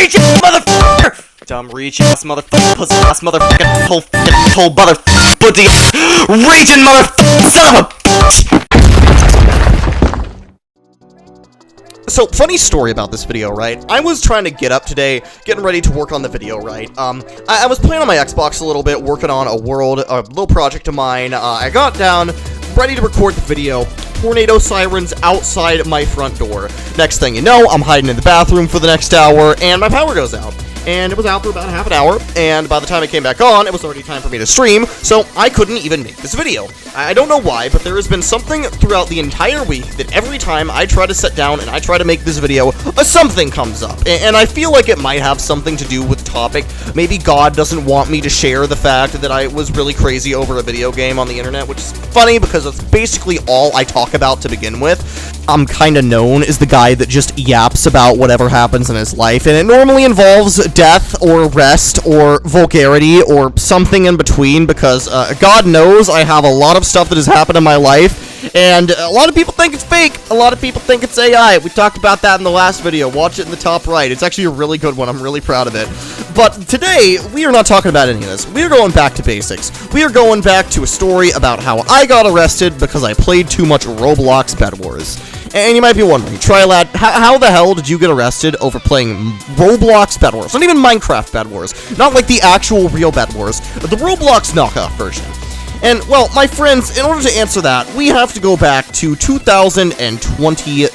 reach ass motherfucker! Dumb reach ass motherfucker, pussy ass motherfucker, whole motherfucker, pussy ass, reaching motherfucker, son of a bitch! So, funny story about this video, right? I was trying to get up today, getting ready to work on the video, right? I was playing on my Xbox a little bit, working on a little project of mine. I got down, ready to record the video. Tornado sirens outside my front door. Next thing you know, I'm hiding in the bathroom for the next hour, and my power goes out. And it was out for about half an hour, and by the time it came back on, it was already time for me to stream, so I couldn't even make this video. I don't know why, but there has been something throughout the entire week that every time I try to sit down and I try to make this video, something comes up. And I feel like it might have something to do with the topic. Maybe God doesn't want me to share the fact that I was really crazy over a video game on the internet, which is funny because it's basically all I talk about to begin with. I'm kinda known as the guy that just yaps about whatever happens in his life, and it normally involves death, or rest, or vulgarity, or something in between, because God knows I have a lot of stuff that has happened in my life, and a lot of people think it's fake, a lot of people think it's AI. We talked about that in the last video. Watch it in the top right. It's actually a really good one. I'm really proud of it. But today, we are not talking about any of this. We are going back to basics. We are going back to a story about how I got arrested because I played too much Roblox Bed Wars. And you might be wondering, Trilad, how the hell did you get arrested over playing Roblox Bed Wars? Not even Minecraft Bed Wars. Not like the actual real Bed Wars, but the Roblox knockoff version. And, well, my friends, in order to answer that, we have to go back to 2022.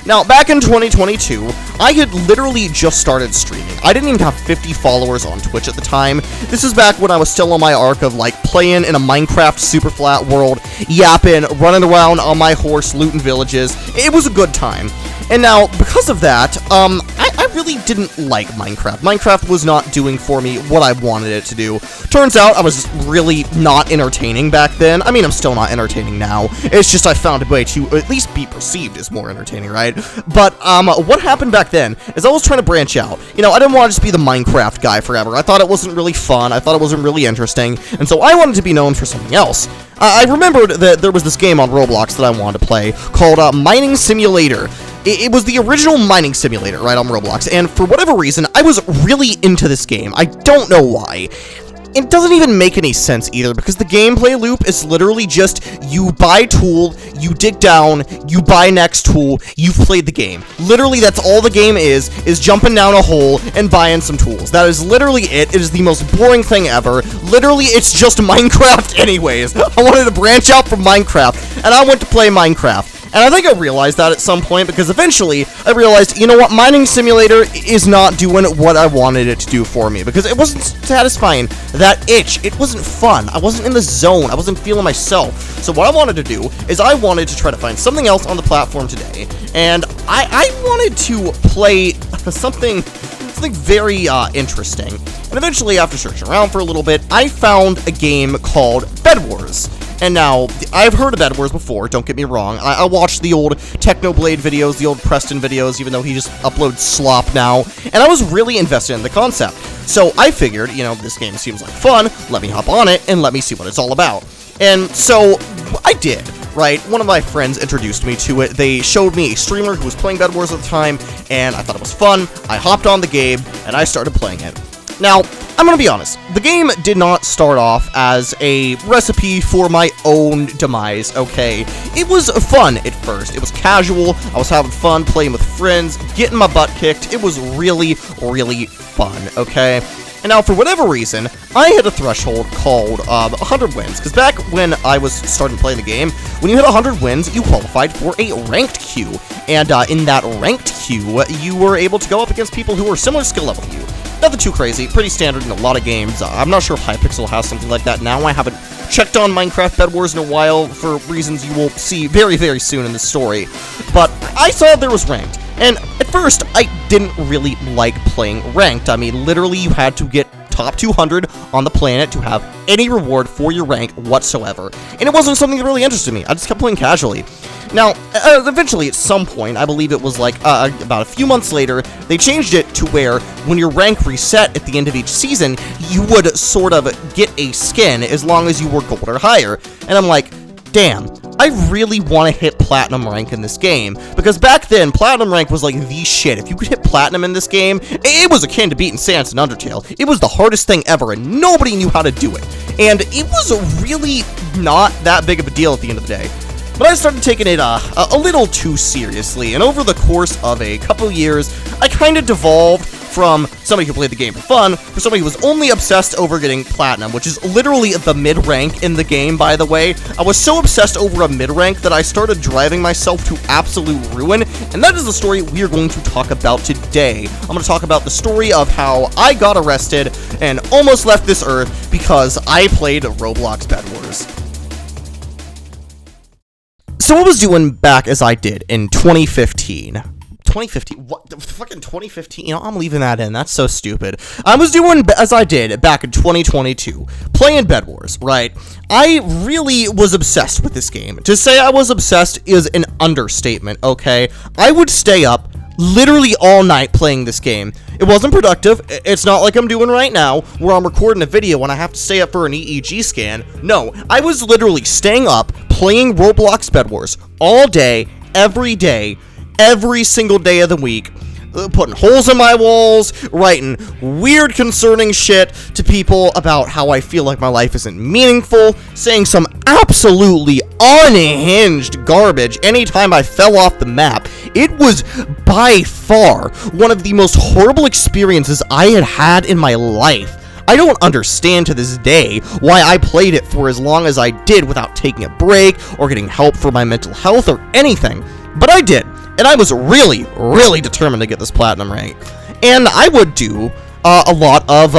Now, back in 2022, I had literally just started streaming. I didn't even have 50 followers on Twitch at the time. This is back when I was still on my arc of, like, playing in a Minecraft super flat world, yapping, running around on my horse, looting villages. It was a good time. And now, because of that, I really didn't like Minecraft. Minecraft was not doing for me what I wanted it to do. Turns out I was just really not entertaining back then. I mean, I'm still not entertaining now. It's just I found a way to at least be perceived as more entertaining, right? But, what happened back then is I was trying to branch out. You know, I didn't want to just be the Minecraft guy forever. I thought it wasn't really fun. I thought it wasn't really interesting. And so I wanted to be known for something else. I remembered that there was this game on Roblox that I wanted to play called Mining Simulator. It was the original mining simulator, right, on Roblox, and for whatever reason, I was really into this game. I don't know why. It doesn't even make any sense either, because the gameplay loop is literally just, you buy tool, you dig down, you buy next tool, you've played the game. Literally, that's all the game is jumping down a hole and buying some tools. That is literally it. It is the most boring thing ever. Literally, it's just Minecraft anyways. I wanted to branch out from Minecraft, and I went to play Minecraft. And I think I realized that at some point, because eventually I realized, you know what, Mining Simulator is not doing what I wanted it to do for me, because it wasn't satisfying. That itch, it wasn't fun. I wasn't in the zone. I wasn't feeling myself. So what I wanted to do is I wanted to try to find something else on the platform today, and I wanted to play something very interesting. And eventually, after searching around for a little bit, I found a game called Bed Wars. And now, I've heard of Bed Wars before, don't get me wrong. I watched the old Technoblade videos, the old Preston videos, even though he just uploads slop now, and I was really invested in the concept. So I figured, you know, this game seems like fun, let me hop on it, and let me see what it's all about. And so, I did, right? One of my friends introduced me to it. They showed me a streamer who was playing Bed Wars at the time, and I thought it was fun. I hopped on the game, and I started playing it. Now, I'm gonna be honest, the game did not start off as a recipe for my own demise, okay? It was fun at first. It was casual. I was having fun playing with friends, getting my butt kicked. It was really, really fun, okay? And now, for whatever reason, I hit a threshold called 100 wins, because back when I was starting playing the game, when you hit 100 wins, you qualified for a ranked queue, and in that ranked queue, you were able to go up against people who were similar skill level to you. Nothing too crazy, pretty standard in a lot of games. I'm not sure if Hypixel has something like that now. I haven't checked on Minecraft Bed Wars in a while for reasons you will see very, very soon in this story. But I saw there was ranked, and at first, I didn't really like playing ranked. I mean, literally, you had to get top 200 on the planet to have any reward for your rank whatsoever. And it wasn't something that really interested me. I just kept playing casually. Now, eventually, at some point, I believe it was like about a few months later, they changed it to where when your rank reset at the end of each season, you would sort of get a skin as long as you were gold or higher. And I'm like, damn, I really want to hit platinum rank in this game, because back then, platinum rank was like the shit. If you could hit platinum in this game, it was akin to beating Sans in Undertale. It was the hardest thing ever, and nobody knew how to do it. And it was really not that big of a deal at the end of the day. But I started taking it a little too seriously, and over the course of a couple years, I kind of devolved from somebody who played the game for fun, for somebody who was only obsessed over getting platinum, which is literally the mid-rank in the game, by the way. I was so obsessed over a mid-rank that I started driving myself to absolute ruin, and that is the story we are going to talk about today. I'm going to talk about the story of how I got arrested and almost left this earth because I played Roblox Bed Wars. So I was doing back as I did in 2015. 2015? What? Fucking 2015? You know, I'm leaving that in. That's so stupid. I was doing as I did back in 2022. Playing Bed Wars, right? I really was obsessed with this game. To say I was obsessed is an understatement, okay? I would stay up literally all night playing this game. It wasn't productive. It's not like I'm doing right now, where I'm recording a video and I have to stay up for an EEG scan. No, I was literally staying up, playing Roblox Bed Wars all day, every single day of the week, putting holes in my walls, writing weird concerning shit to people about how I feel like my life isn't meaningful, saying some absolutely unhinged garbage anytime I fell off the map. It was by far one of the most horrible experiences I had had in my life. I don't understand to this day why I played it for as long as I did without taking a break or getting help for my mental health or anything, but I did. And I was really, really determined to get this platinum rank. And I would do a lot of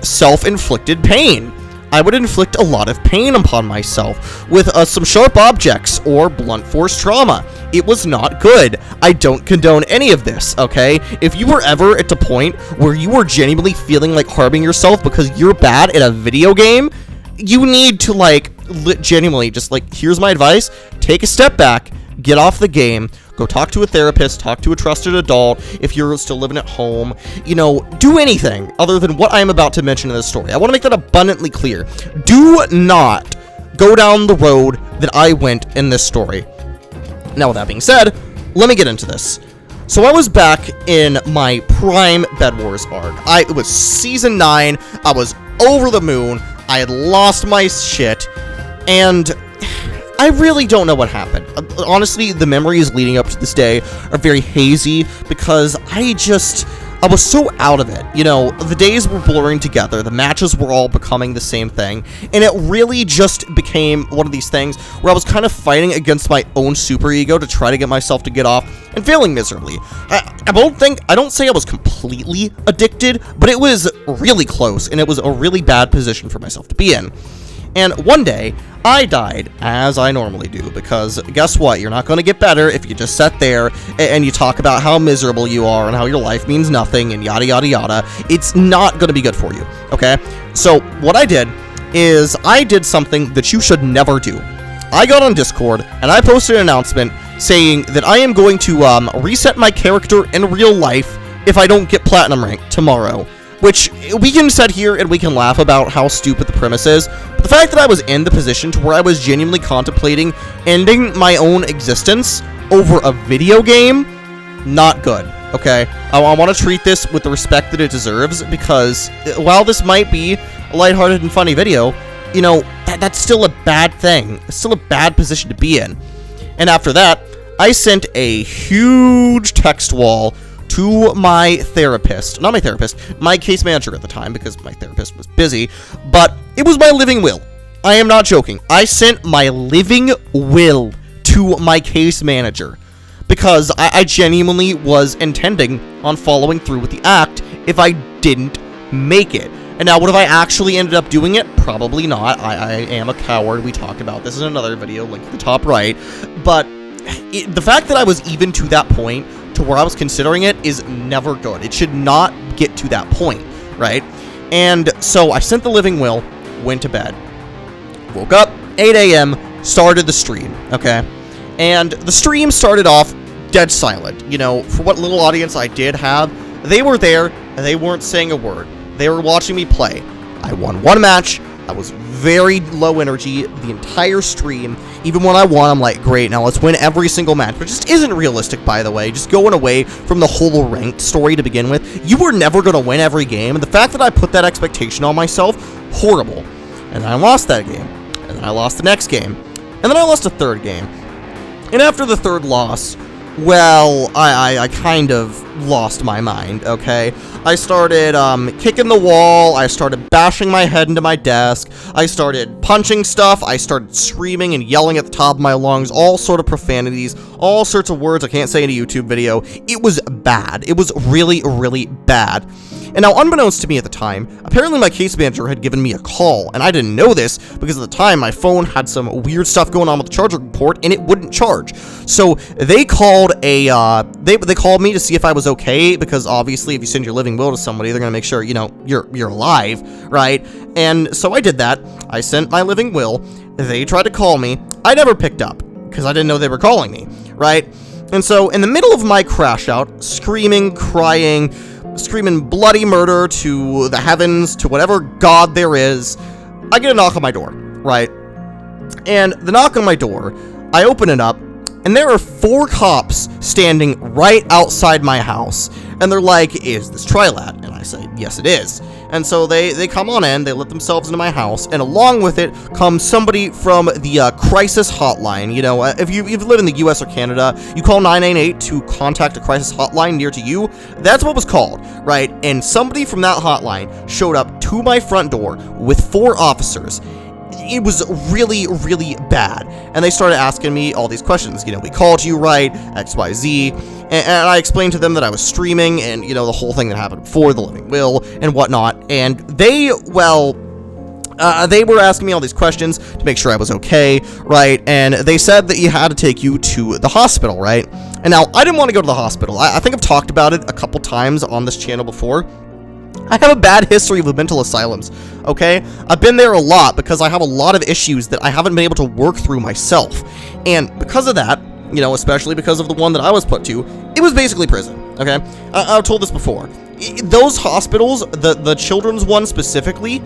self-inflicted pain. I would inflict a lot of pain upon myself with some sharp objects or blunt force trauma. It was not good. I don't condone any of this, okay? If you were ever at the point where you were genuinely feeling like harming yourself because you're bad at a video game, you need to, like, genuinely just, like, here's my advice. Take a step back, get off the game, go talk to a therapist, talk to a trusted adult if you're still living at home, you know, do anything other than what I am about to mention in this story. I want to make that abundantly clear. Do not go down the road that I went in this story. Now, with that being said, let me get into this. So I was back in my prime Bed Wars arc. It was Season 9, I was over the moon, I had lost my shit, and I really don't know what happened. Honestly, the memories leading up to this day are very hazy because I was so out of it. You know, the days were blurring together, the matches were all becoming the same thing, and it really just became one of these things where I was kind of fighting against my own superego to try to get myself to get off and failing miserably. I don't say I was completely addicted, but it was really close, and it was a really bad position for myself to be in. And one day, I died, as I normally do, because guess what? You're not going to get better if you just sit there and you talk about how miserable you are and how your life means nothing and yada yada yada. It's not going to be good for you, okay? So what I did is I did something that you should never do. I got on Discord and I posted an announcement saying that I am going to reset my character in real life if I don't get platinum rank tomorrow. Which, we can sit here and we can laugh about how stupid the premise is, but the fact that I was in the position to where I was genuinely contemplating ending my own existence over a video game, not good, okay? I want to treat this with the respect that it deserves, because while this might be a lighthearted and funny video, you know, that's still a bad thing. It's still a bad position to be in. And after that, I sent a huge text wall to my therapist, not my therapist, my case manager at the time, because my therapist was busy, but it was my living will. I am not joking. I sent my living will to my case manager, because I genuinely was intending on following through with the act if I didn't make it. And now, would have I actually ended up doing it? Probably not. I am a coward. We talked about this in another video, link at the top right, but the fact that I was even to that point, to where I was considering it, is never good. It should not get to that point, right? And so I sent the living will, went to bed, woke up, 8 a.m., started the stream, okay? And the stream started off dead silent. You know, for what little audience I did have, they were there, and they weren't saying a word. They were watching me play. I won one match, I was very low energy the entire stream. Even when I won, I'm like, great, now let's win every single match. But it just isn't realistic, by the way. Just going away from the whole ranked story to begin with. You were never going to win every game. And the fact that I put that expectation on myself, horrible. And then I lost that game. And then I lost the next game. And then I lost a third game. And after the third loss, well, I kind of lost my mind, okay? I started kicking the wall, I started bashing my head into my desk, I started punching stuff, I started screaming and yelling at the top of my lungs, all sort of profanities, all sorts of words I can't say in a YouTube video. It was bad. It was really, really bad. And now, unbeknownst to me at the time, apparently my case manager had given me a call, and I didn't know this because at the time my phone had some weird stuff going on with the charger port, and it wouldn't charge. So they called they called me to see if I was okay, because obviously if you send your living will to somebody, they're gonna make sure, you know, you're alive, right? And so I did that. I sent my living will. They tried to call me. I never picked up because I didn't know they were calling me, right? And so in the middle of my crash out, screaming, crying, screaming bloody murder to the heavens, to whatever god there is, I get a knock on my door, right? And the knock on my door, I open it up, and there are 4 cops standing right outside my house. And they're like, is this Trilat? And I say, yes, it is. And so they come on in, they let themselves into my house, and along with it comes somebody from the crisis hotline. You know, if you live in the US or Canada, you call 988 to contact a crisis hotline near to you. That's what was called, right? And somebody from that hotline showed up to my front door with 4 officers. It was really, really bad. And they started asking me all these questions. You know, we called you, right? XYZ. And I explained to them that I was streaming and, you know, the whole thing that happened before, the living will and whatnot. And they, well, they were asking me all these questions to make sure I was okay, right? And they said that you had to take you to the hospital, right? And now, I didn't want to go to the hospital. I think I've talked about it a couple times on this channel before. I have a bad history with mental asylums, okay? I've been there a lot because I have a lot of issues that I haven't been able to work through myself. And because of that, you know, especially because of the one that I was put to, it was basically prison, okay? I've told this before. Those hospitals, the children's one specifically,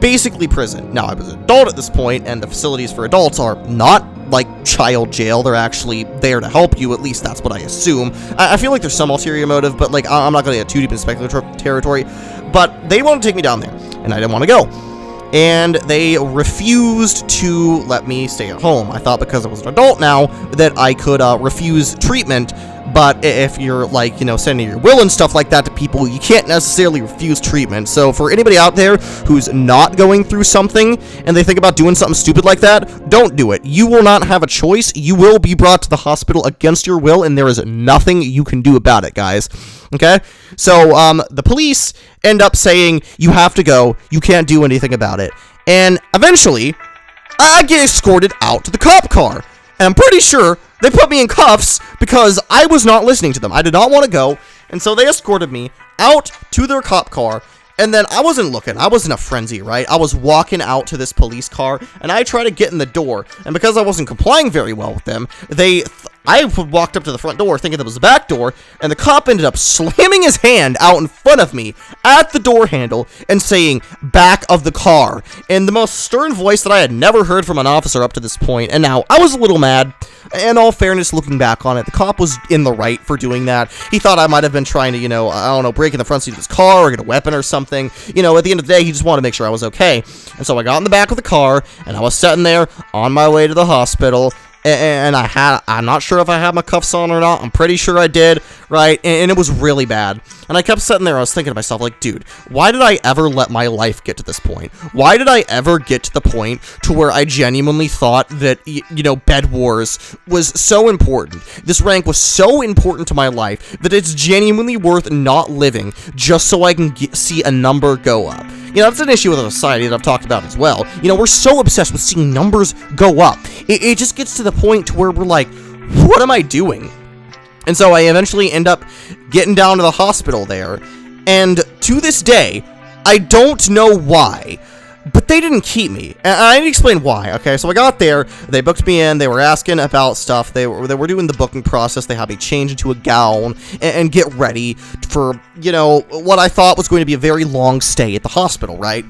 basically prison. Now, I was an adult at this point, and the facilities for adults are not like child jail. They're actually there to help you. At least that's what I assume. I feel like there's some ulterior motive, but like I'm not going to get too deep in speculative territory. But they wanted to take me down there, and I didn't want to go. And they refused to let me stay at home. I thought because I was an adult now that I could refuse treatment. But if you're, like, you know, sending your will and stuff like that to people, you can't necessarily refuse treatment. So for anybody out there who's not going through something and they think about doing something stupid like that, don't do it. You will not have a choice. You will be brought to the hospital against your will, and there is nothing you can do about it, guys. Okay? So the police end up saying, you have to go. You can't do anything about it. And eventually, I get escorted out to the cop car. And I'm pretty sure they put me in cuffs because I was not listening to them. I did not want to go, and so they escorted me out to their cop car, and then I wasn't looking. I was in a frenzy, right? I was walking out to this police car, and I tried to get in the door, and because I wasn't complying very well with them, I walked up to the front door thinking that was the back door, and the cop ended up slamming his hand out in front of me at the door handle and saying, "Back of the car," in the most stern voice that I had never heard from an officer up to this point. And now, I was a little mad. In all fairness, looking back on it, the cop was in the right for doing that. He thought I might have been trying to, you know, I don't know, break in the front seat of his car or get a weapon or something. You know, at the end of the day, he just wanted to make sure I was okay. And so I got in the back of the car, and I was sitting there on my way to the hospital. And I'm not sure if I had my cuffs on or not. I'm pretty sure I did, right? And it was really bad. And I kept sitting there, I was thinking to myself, like, dude, why did I ever let my life get to this point? Why did I ever get to the point to where I genuinely thought that, you know, Bed Wars was so important? This rank was so important to my life that it's genuinely worth not living just so I can see a number go up. You know, that's an issue with our society that I've talked about as well. You know, we're so obsessed with seeing numbers go up. It just gets to the point to where we're like, what am I doing? And so I eventually end up getting down to the hospital there. And to this day, I don't know why, but they didn't keep me. And I need to explain why, okay? So I got there, they booked me in, they were asking about stuff, they were doing the booking process, they had me change into a gown and get ready for, you know, what I thought was going to be a very long stay at the hospital, right?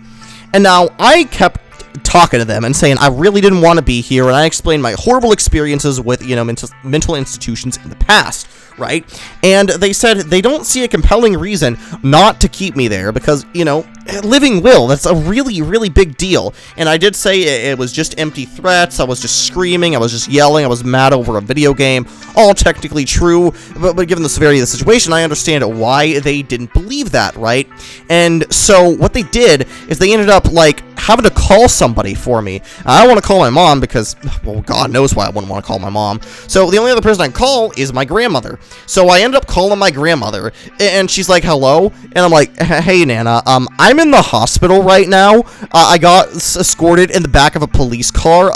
And now, I kept talking to them and saying I really didn't want to be here, and I explained my horrible experiences with, you know, mental institutions in the past, right? And they said they don't see a compelling reason not to keep me there because, you know, living will, that's a really, really big deal. And I did say it was just empty threats, I was just screaming, I was just yelling, I was mad over a video game, all technically true, but given the severity of the situation, I understand why they didn't believe that, right? And so what they did is they ended up, like, having to call somebody for me. I want to call my mom because, well, God knows why I wouldn't want to call my mom. So the only other person I can call is my grandmother. So I ended up calling my grandmother, and she's like, hello? And I'm like, hey, Nana, I'm in the hospital right now. I got escorted in the back of a police car.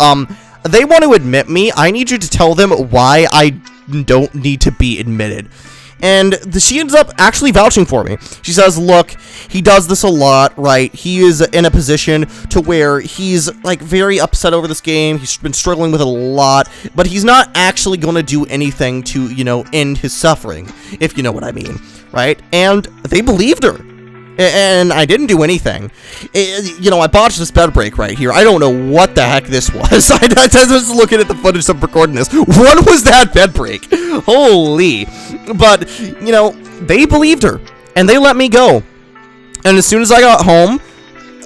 They want to admit me. I need you to tell them why I don't need to be admitted. And she ends up actually vouching for me. She says, look, he does this a lot, right? He is in a position to where he's, like, very upset over this game. He's been struggling with it a lot, but he's not actually going to do anything to, you know, end his suffering, if you know what I mean, right? And they believed her. And I didn't do anything. You know, I botched this bed break right here. I don't know what the heck this was. I was looking at the footage of recording this. What was that bed break? Holy. But, you know, they believed her. And they let me go. And as soon as I got home,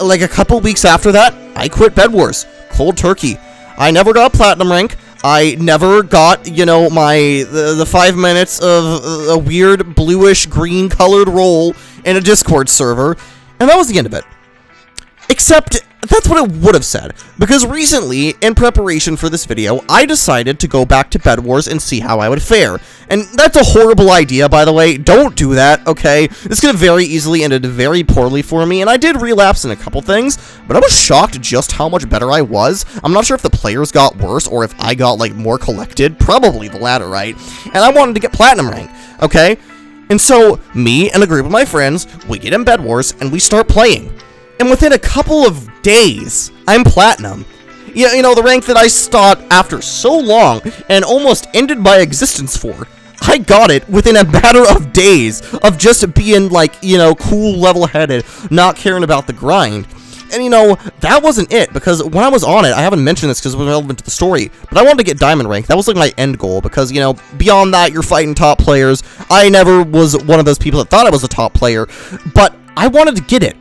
like a couple weeks after that, I quit Bed Wars. Cold turkey. I never got a platinum rank. I never got, you know, the 5 minutes of a weird bluish green colored role in a Discord server, and that was the end of it. Except, that's what it would have said, because recently, in preparation for this video, I decided to go back to Bed Wars and see how I would fare. And that's a horrible idea, by the way. Don't do that, okay? This could have very easily ended very poorly for me, and I did relapse in a couple things, but I was shocked just how much better I was. I'm not sure if the players got worse, or if I got, like, more collected. Probably the latter, right? And I wanted to get platinum rank, okay? And so, me and a group of my friends, we get in Bed Wars, and we start playing. And within a couple of days, I'm platinum. You know, the rank that I sought after so long, and almost ended my existence for. I got it within a matter of days of just being, like, you know, cool, level-headed, not caring about the grind. And, you know, that wasn't it, because when I was on it, I haven't mentioned this because it was relevant to the story, but I wanted to get diamond rank. That was, like, my end goal, because, you know, beyond that, you're fighting top players. I never was one of those people that thought I was a top player, but I wanted to get it.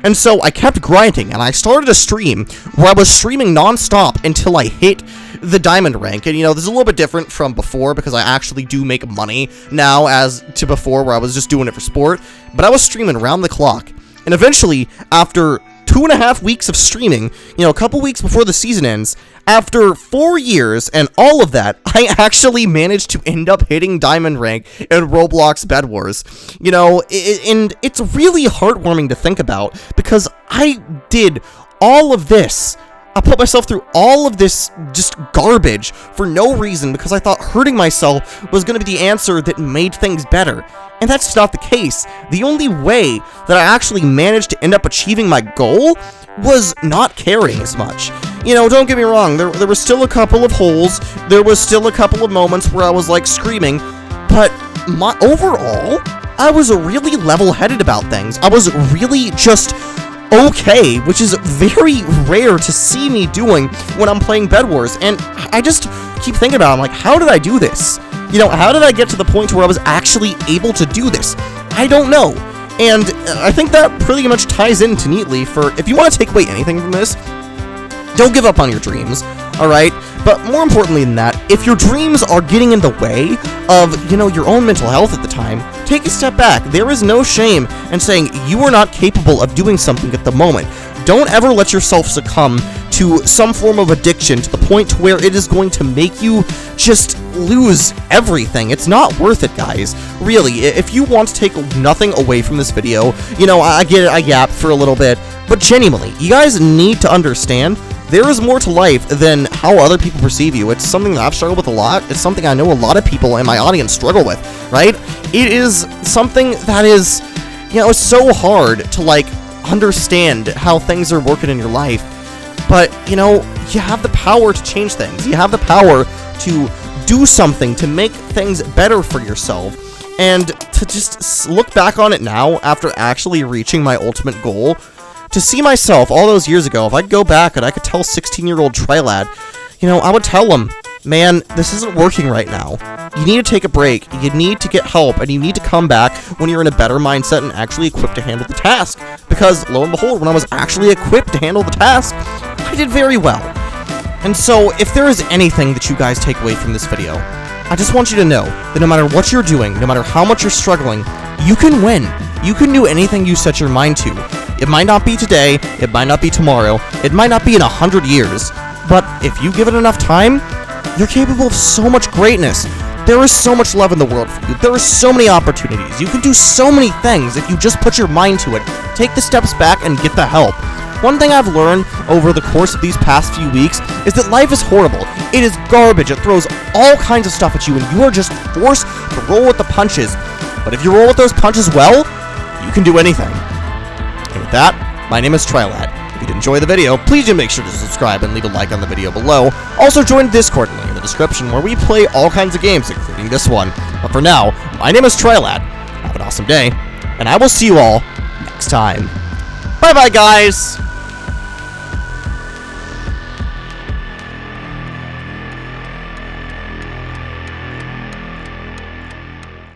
And so I kept grinding, and I started a stream where I was streaming non-stop until I hit the diamond rank. And, you know, this is a little bit different from before, because I actually do make money now as to before, where I was just doing it for sport, but I was streaming around the clock. And eventually, after 2.5 weeks of streaming, you know, a couple weeks before the season ends, after 4 years and all of that, I actually managed to end up hitting diamond rank in Roblox Bed Wars. You know, and it's really heartwarming to think about, because I did all of this. I put myself through all of this just garbage for no reason, because I thought hurting myself was going to be the answer that made things better. And that's just not the case. The only way that I actually managed to end up achieving my goal was not caring as much. You know, don't get me wrong, there were still a couple of holes, there was still a couple of moments where I was, like, screaming, but overall, I was really level-headed about things. I was really just okay, which is very rare to see me doing when I'm playing Bed Wars, and I just keep thinking about it. I'm like, how did I do this? You know, how did I get to the point where I was actually able to do this? I don't know. And I think that pretty much ties into neatly for, if you want to take away anything from this, don't give up on your dreams, alright? But more importantly than that, if your dreams are getting in the way of, you know, your own mental health at the time, take a step back. There is no shame in saying you are not capable of doing something at the moment. Don't ever let yourself succumb to some form of addiction to the point to where it is going to make you just lose everything. It's not worth it, guys. Really, if you want to take nothing away from this video, you know, I get it, I yapped for a little bit, but genuinely, you guys need to understand there is more to life than how other people perceive you. It's something that I've struggled with a lot. It's something I know a lot of people in my audience struggle with, right? It is something that is, you know, it's so hard to, like, understand how things are working in your life. But, you know, you have the power to change things. You have the power to do something to make things better for yourself. And to just look back on it now, after actually reaching my ultimate goal, to see myself all those years ago, if I could go back and I could tell 16-year-old Trilad, you know, I would tell him, man, this isn't working right now. You need to take a break, you need to get help, and you need to come back when you're in a better mindset and actually equipped to handle the task. Because, lo and behold, when I was actually equipped to handle the task, I did very well. And so, if there is anything that you guys take away from this video, I just want you to know that no matter what you're doing, no matter how much you're struggling, you can win. You can do anything you set your mind to. It might not be today, it might not be tomorrow, it might not be in 100 years, but if you give it enough time, you're capable of so much greatness. There is so much love in the world for you. There are so many opportunities. You can do so many things if you just put your mind to it. Take the steps back and get the help. One thing I've learned over the course of these past few weeks is that life is horrible. It is garbage. It throws all kinds of stuff at you, and you are just forced to roll with the punches. But if you roll with those punches well, you can do anything. And with that, my name is Trilad. If you did enjoy the video, please do make sure to subscribe and leave a like on the video below. Also join the Discord link in the description where we play all kinds of games, including this one. But for now, my name is Trilad. Have an awesome day, and I will see you all next time. Bye-bye, guys!